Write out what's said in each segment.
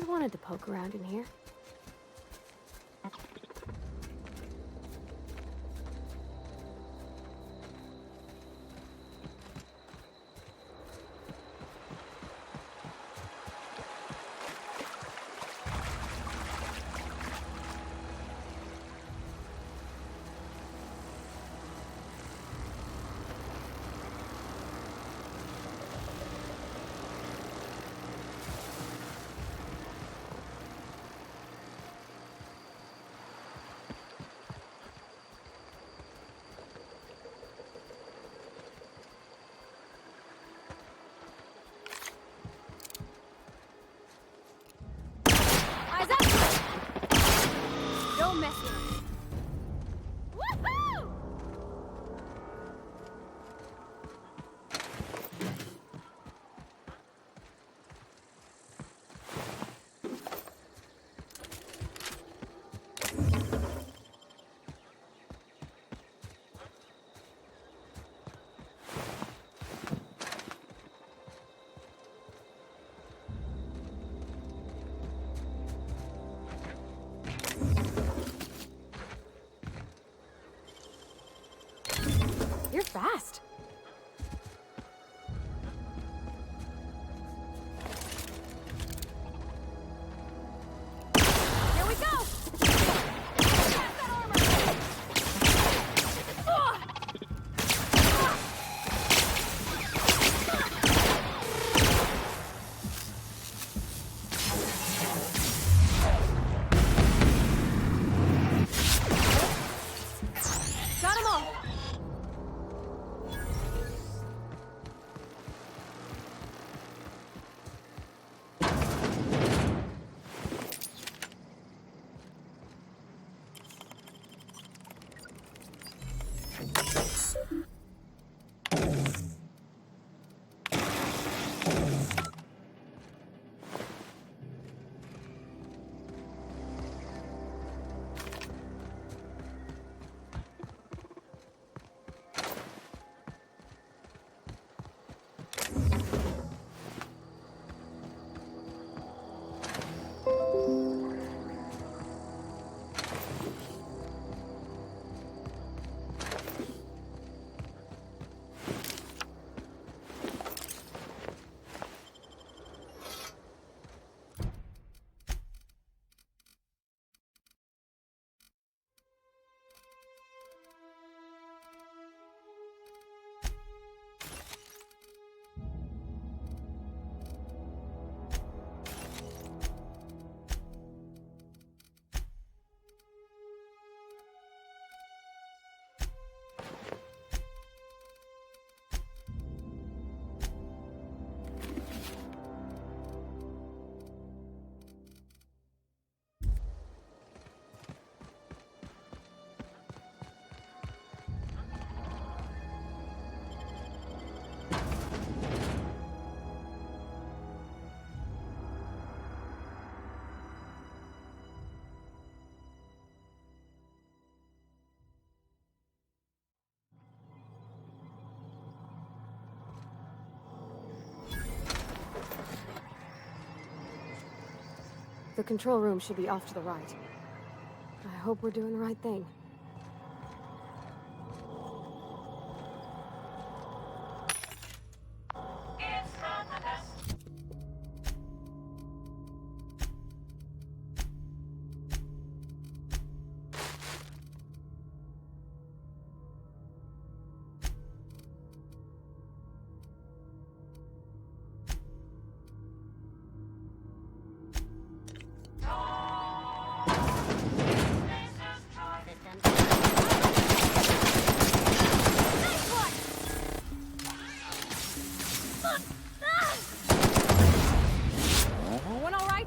always wanted to poke around in here. Eyes up! Don't mess with us. Woohoo! You're fast. Here we go! Pass that armor! Got 'em all! The control room should be off to the right. I hope we're doing the right thing. Everyone all right?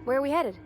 Where are we headed?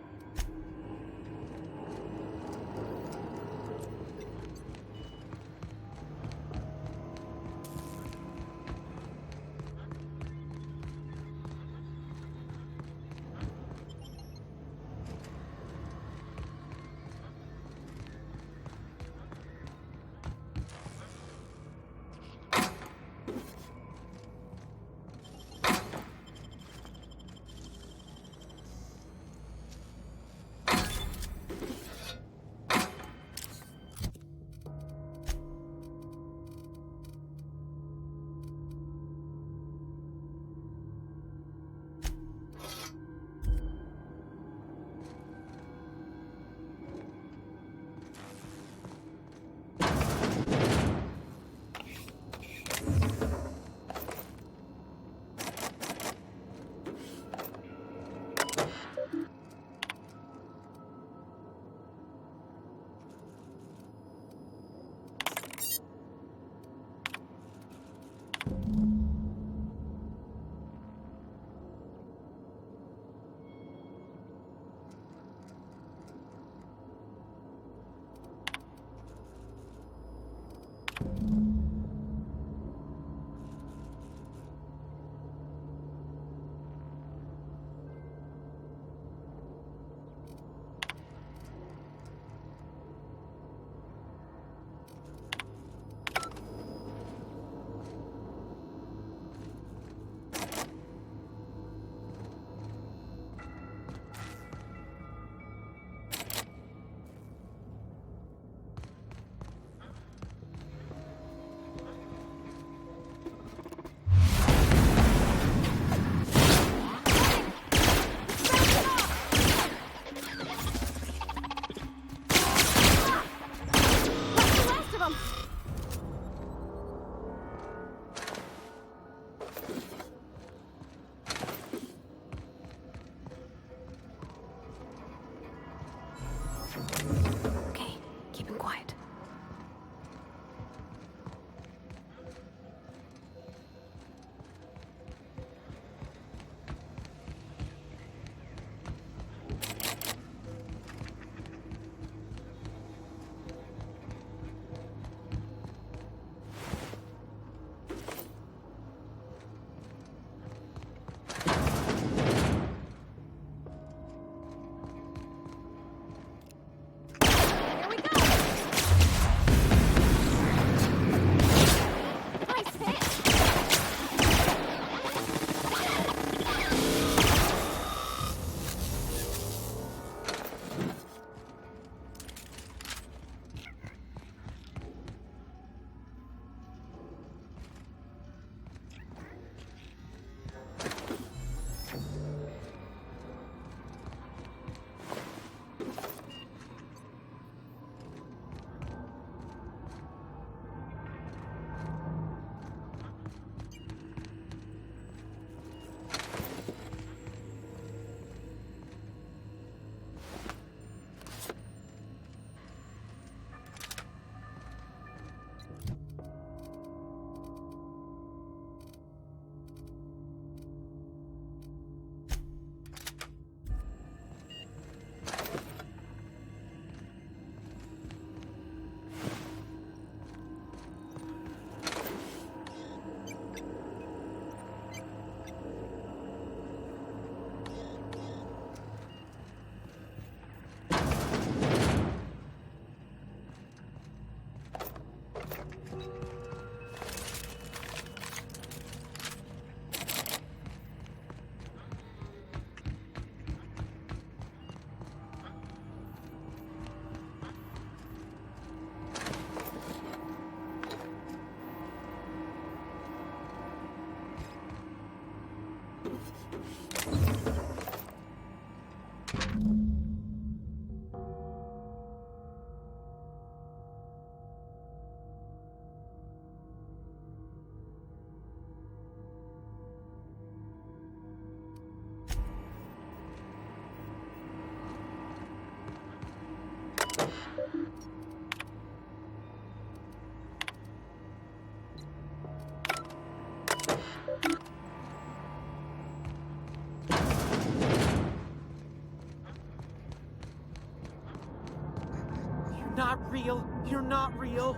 not real. You're not real.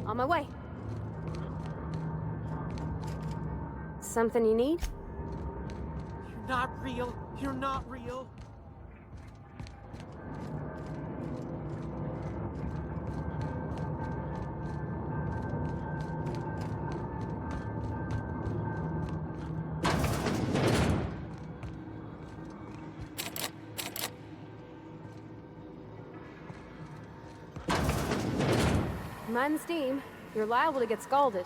On my way. Something you need? You're not real. You're not real. Mind the steam. You're liable to get scalded.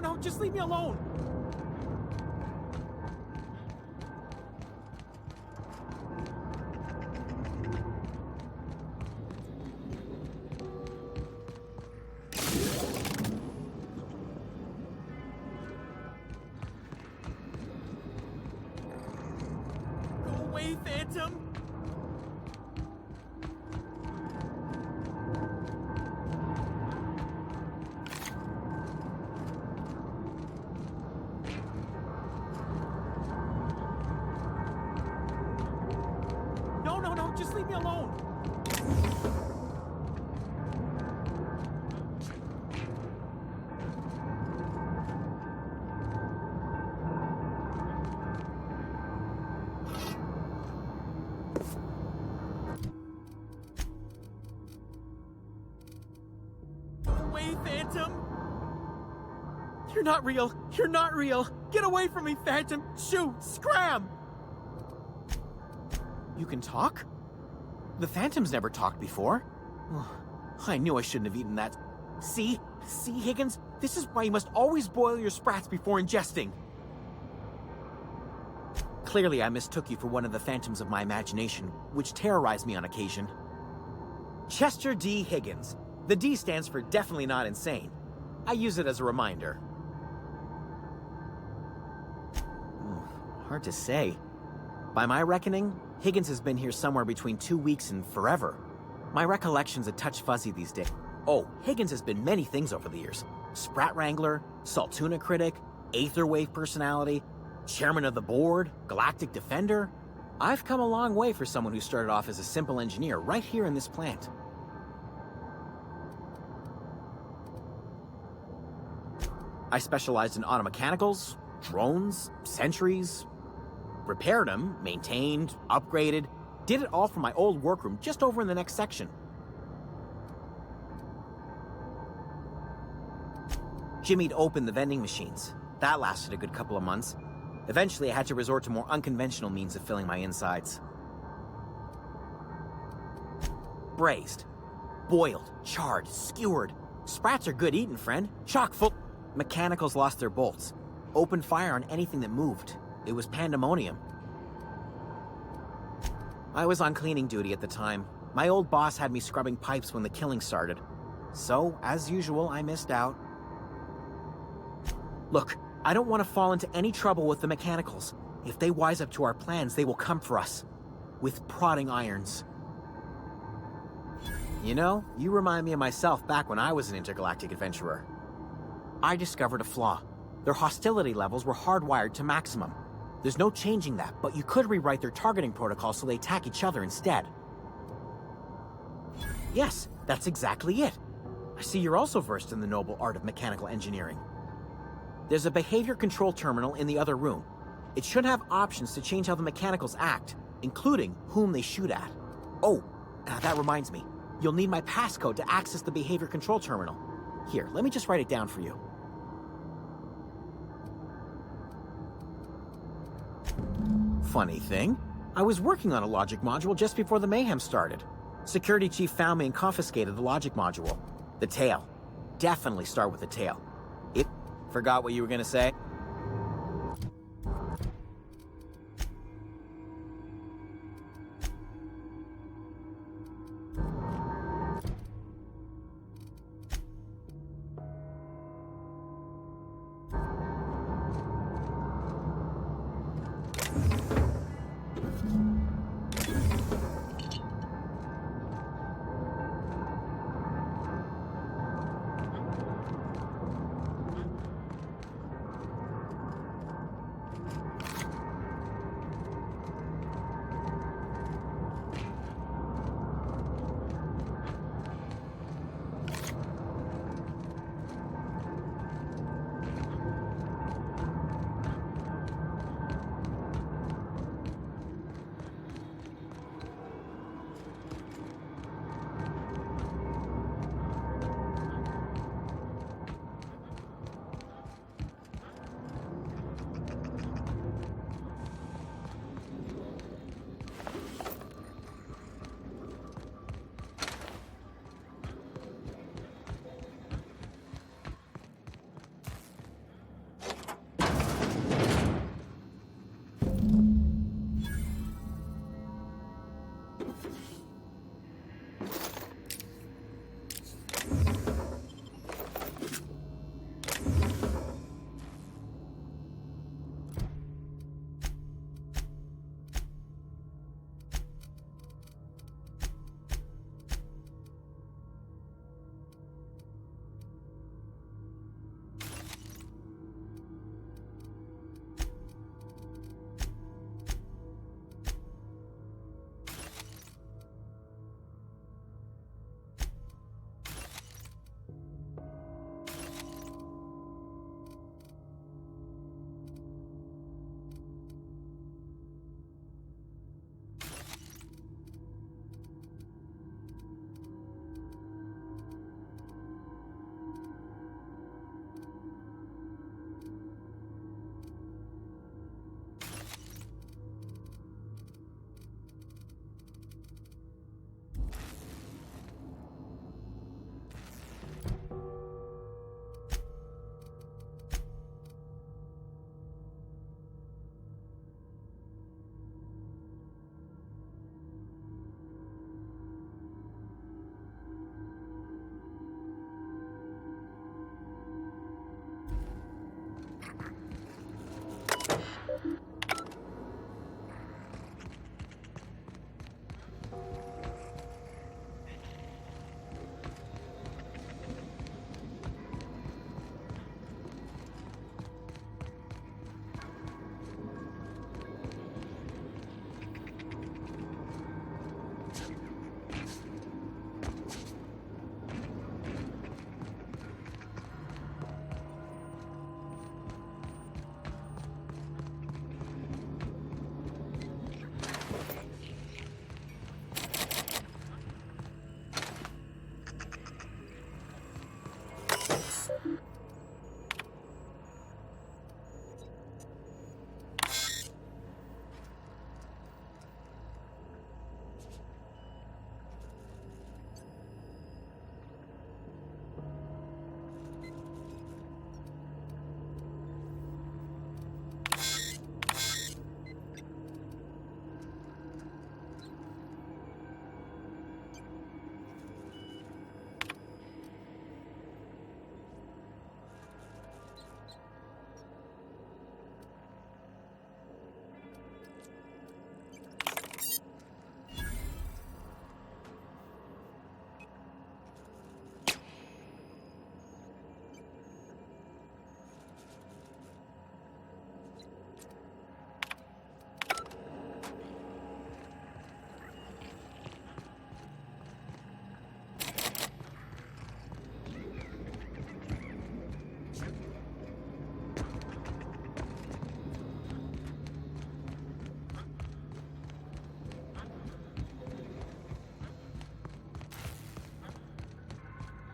No, just leave me alone. Go away, Phantom. No, just leave me alone. Go away, Phantom. You're not real. You're not real. Get away from me, Phantom. Shoot, scram. You can talk? The Phantom's never talked before. I knew I shouldn't have eaten that. See, Higgins? This is why you must always boil your sprats before ingesting. Clearly, I mistook you for one of the phantoms of my imagination, which terrorized me on occasion. Chester D. Higgins. The D stands for definitely not insane. I use it as a reminder. Hard to say. By my reckoning, Higgins has been here somewhere between 2 weeks and forever. My recollection's a touch fuzzy these days. Oh, Higgins has been many things over the years. Sprat Wrangler, Saltuna Critic, Aetherwave personality, Chairman of the Board, Galactic Defender. I've come a long way for someone who started off as a simple engineer right here in this plant. I specialized in automechanicals, drones, sentries, repaired them, maintained, upgraded, did it all from my old workroom just over in the next section. Jimmy'd opened the vending machines. That lasted a good couple of months. Eventually, I had to resort to more unconventional means of filling my insides. Braised, boiled, charred, skewered. Sprats are good eating, friend. Chock full. Mechanicals lost their bolts. Opened fire on anything that moved. It was pandemonium. I was on cleaning duty at the time. My old boss had me scrubbing pipes when the killing started. So, as usual, I missed out. Look, I don't want to fall into any trouble with the mechanicals. If they wise up to our plans, they will come for us. With prodding irons. You know, you remind me of myself back when I was an intergalactic adventurer. I discovered a flaw. Their hostility levels were hardwired to maximum. There's no changing that, but you could rewrite their targeting protocol so they attack each other instead. Yes, that's exactly it. I see you're also versed in the noble art of mechanical engineering. There's a behavior control terminal in the other room. It should have options to change how the mechanicals act, including whom they shoot at. Oh, that reminds me. You'll need my passcode to access the behavior control terminal. Here, let me just write it down for you. Funny thing, I was working on a logic module just before the mayhem started. Security chief found me and confiscated the logic module. The tail. Definitely start with the tail. It... Forgot what you were gonna say?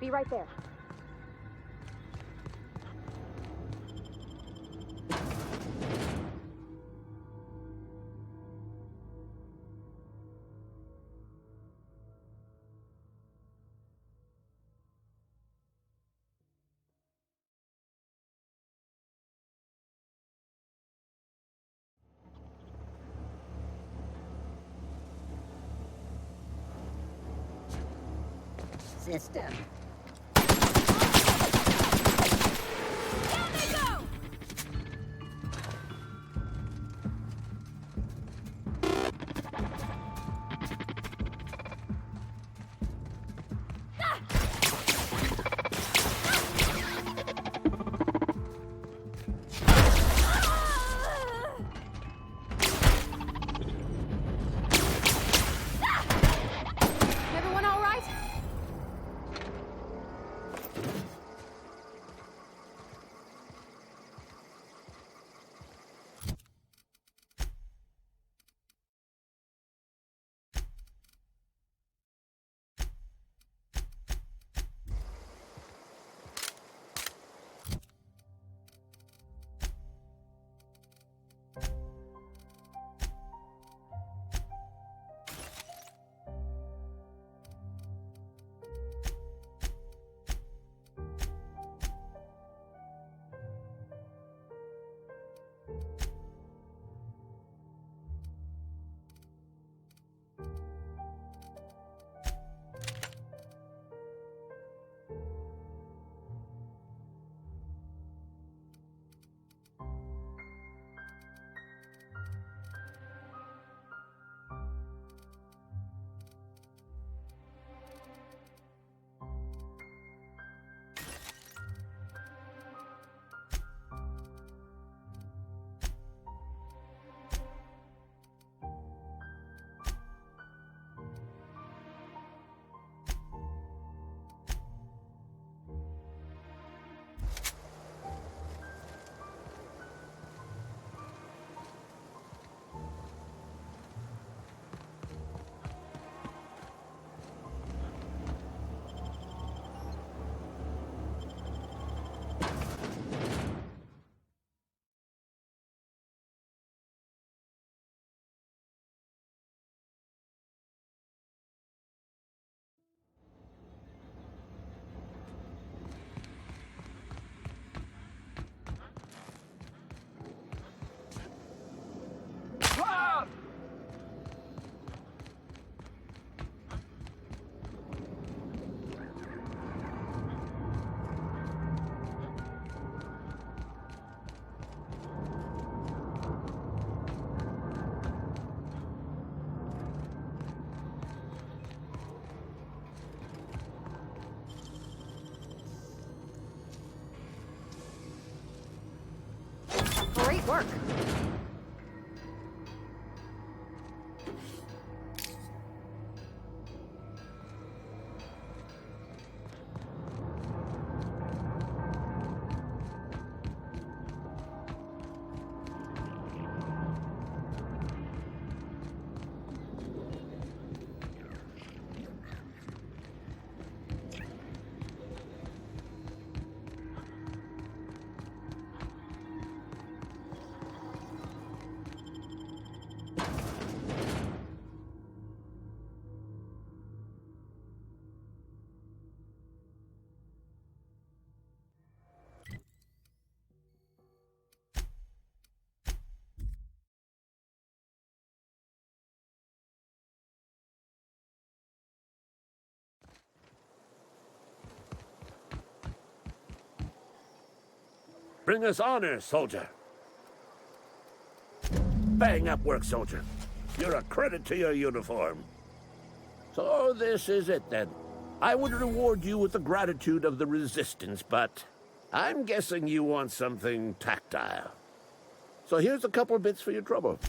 Be right there. System. Everyone all right? Great work. Bring us honor, soldier. Bang up work, soldier. You're a credit to your uniform. So this is it, then. I would reward you with the gratitude of the Resistance, but I'm guessing you want something tactile. So here's a couple of bits for your trouble.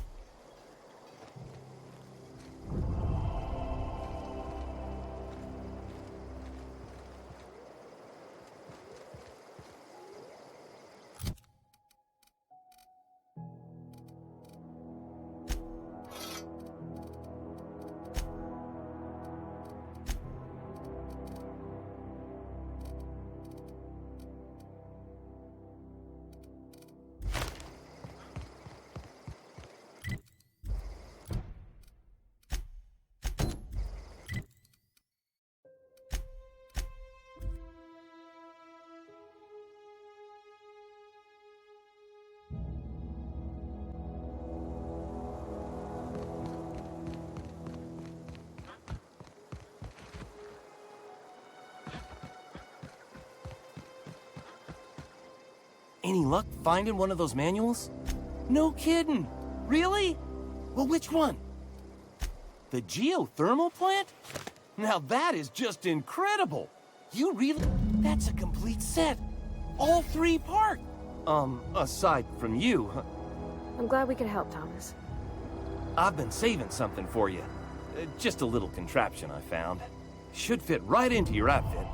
luck finding one of those manuals? No kidding. Really? Well, which one? The geothermal plant? Now that is just incredible. You really... That's a complete set. All 3 parts. Aside from you, I'm glad we could help, Thomas. I've been saving something for you. Just a little contraption I found. Should fit right into your outfit.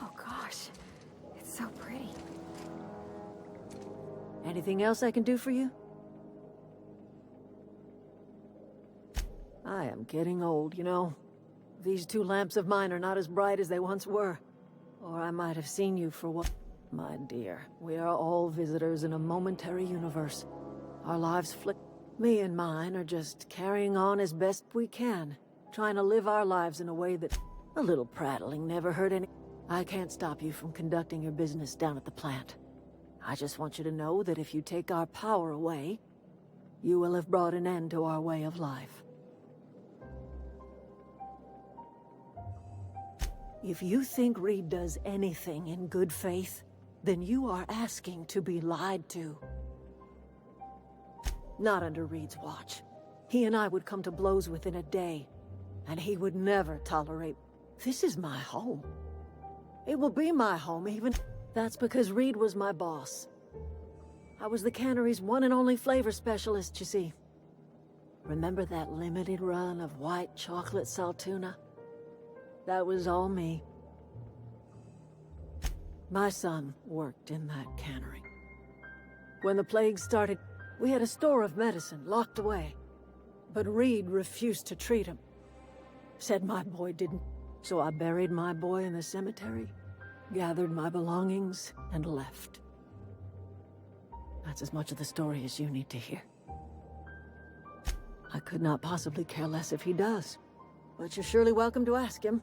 Oh gosh, it's so pretty. Anything else I can do for you? I am getting old, you know. These 2 lamps of mine are not as bright as they once were. Or I might have seen you for what... My dear, we are all visitors in a momentary universe. Our lives flick... Me and mine are just carrying on as best we can. Trying to live our lives in a way that... A little prattling never hurt any... I can't stop you from conducting your business down at the plant. I just want you to know that if you take our power away, you will have brought an end to our way of life. If you think Reed does anything in good faith, then you are asking to be lied to. Not under Reed's watch. He and I would come to blows within a day, and he would never tolerate... This is my home. It will be my home even... That's because Reed was my boss. I was the cannery's one and only flavor specialist, you see. Remember that limited run of white chocolate saltuna? That was all me. My son worked in that cannery. When the plague started, we had a store of medicine locked away. But Reed refused to treat him. Said my boy didn't. So I buried my boy in the cemetery, gathered my belongings, and left. That's as much of the story as you need to hear. I could not possibly care less if he does, but you're surely welcome to ask him.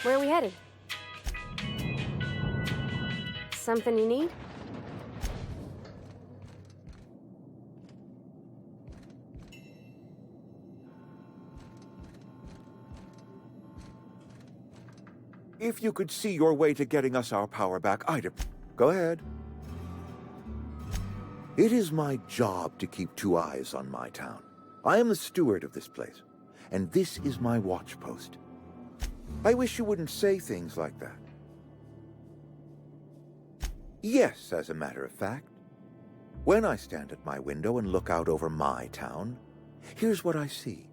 Where are we headed? Something you need? If you could see your way to getting us our power back, Go ahead. It is my job to keep two eyes on my town. I am the steward of this place, and this is my watch post. I wish you wouldn't say things like that. Yes, as a matter of fact. When I stand at my window and look out over my town, here's what I see.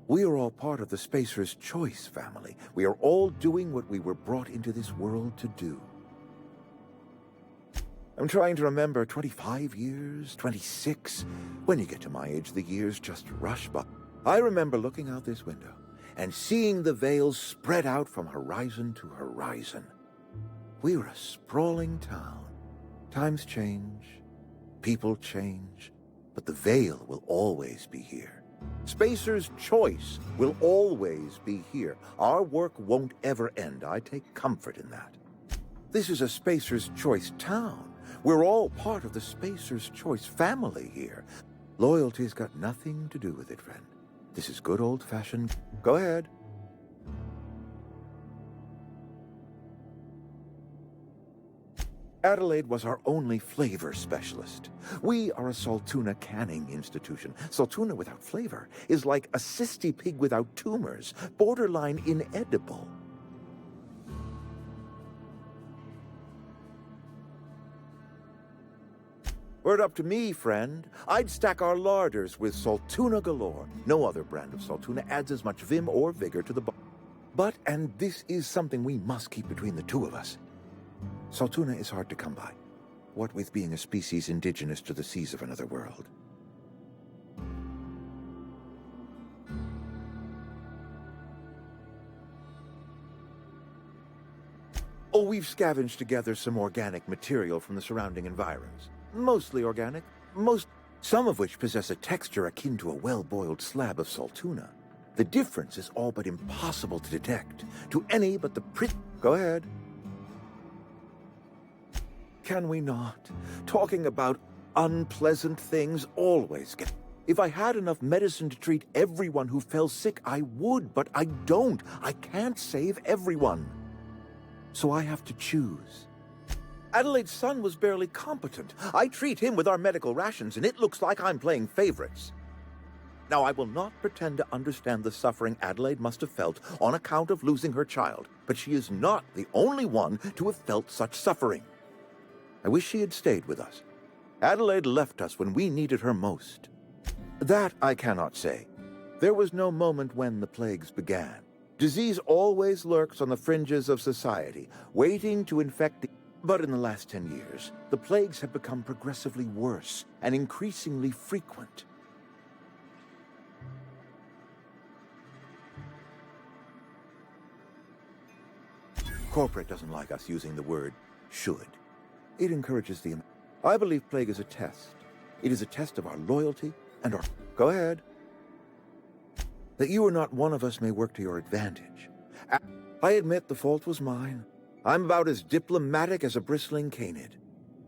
We are all part of the Spacer's Choice family. We are all doing what we were brought into this world to do. I'm trying to remember 25 years, 26. When you get to my age, the years just rush by. I remember looking out this window and seeing the Vales spread out from horizon to horizon. We were a sprawling town. Times change, people change, but the Vale will always be here. Spacer's Choice will always be here. Our work won't ever end. I take comfort in that. This is a Spacer's Choice town. We're all part of the Spacer's Choice family here. Loyalty's got nothing to do with it, friend. This is good old-fashioned... Go ahead. Adelaide was our only flavor specialist. We are a Saltuna canning institution. Saltuna without flavor is like a cysty pig without tumors, borderline inedible. Were it up to me, friend, I'd stack our larders with Saltuna galore. No other brand of Saltuna adds as much vim or vigor to the But, and this is something we must keep between the two of us, Saltuna is hard to come by, what with being a species indigenous to the seas of another world. Oh, we've scavenged together some organic material from the surrounding environs. Mostly organic, some of which possess a texture akin to a well-boiled slab of Saltuna. The difference is all but impossible to detect to any but the Go ahead. Can we not? Talking about unpleasant things always get... If I had enough medicine to treat everyone who fell sick, I would, but I don't. I can't save everyone. So I have to choose. Adelaide's son was barely competent. I treat him with our medical rations, and it looks like I'm playing favorites. Now, I will not pretend to understand the suffering Adelaide must have felt on account of losing her child, but she is not the only one to have felt such suffering. I wish she had stayed with us. Adelaide left us when we needed her most. That I cannot say. There was no moment when the plagues began. Disease always lurks on the fringes of society, waiting to infect the... But in the last 10 years, the plagues have become progressively worse and increasingly frequent. Corporate doesn't like us using the word should. It encourages the... I believe plague is a test. It is a test of our loyalty and our... Go ahead. That you or not one of us may work to your advantage. I admit the fault was mine. I'm about as diplomatic as a bristling canid.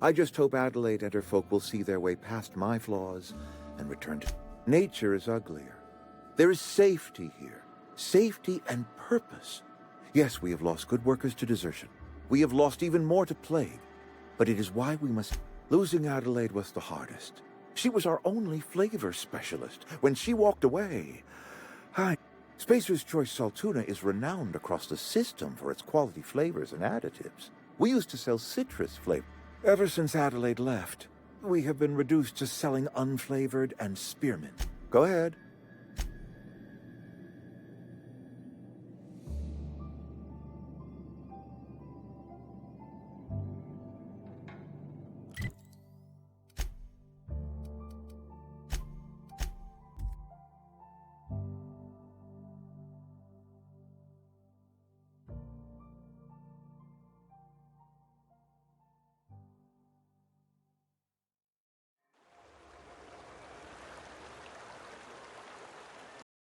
I just hope Adelaide and her folk will see their way past my flaws and return to... Nature is uglier. There is safety here. Safety and purpose. Yes, we have lost good workers to desertion. We have lost even more to plague. But it is why we must... Losing Adelaide was the hardest. She was our only flavor specialist. When she walked away... Spacer's Choice Saltuna is renowned across the system for its quality flavors and additives. We used to sell citrus flavor. Ever since Adelaide left, we have been reduced to selling unflavored and spearmint. Go ahead.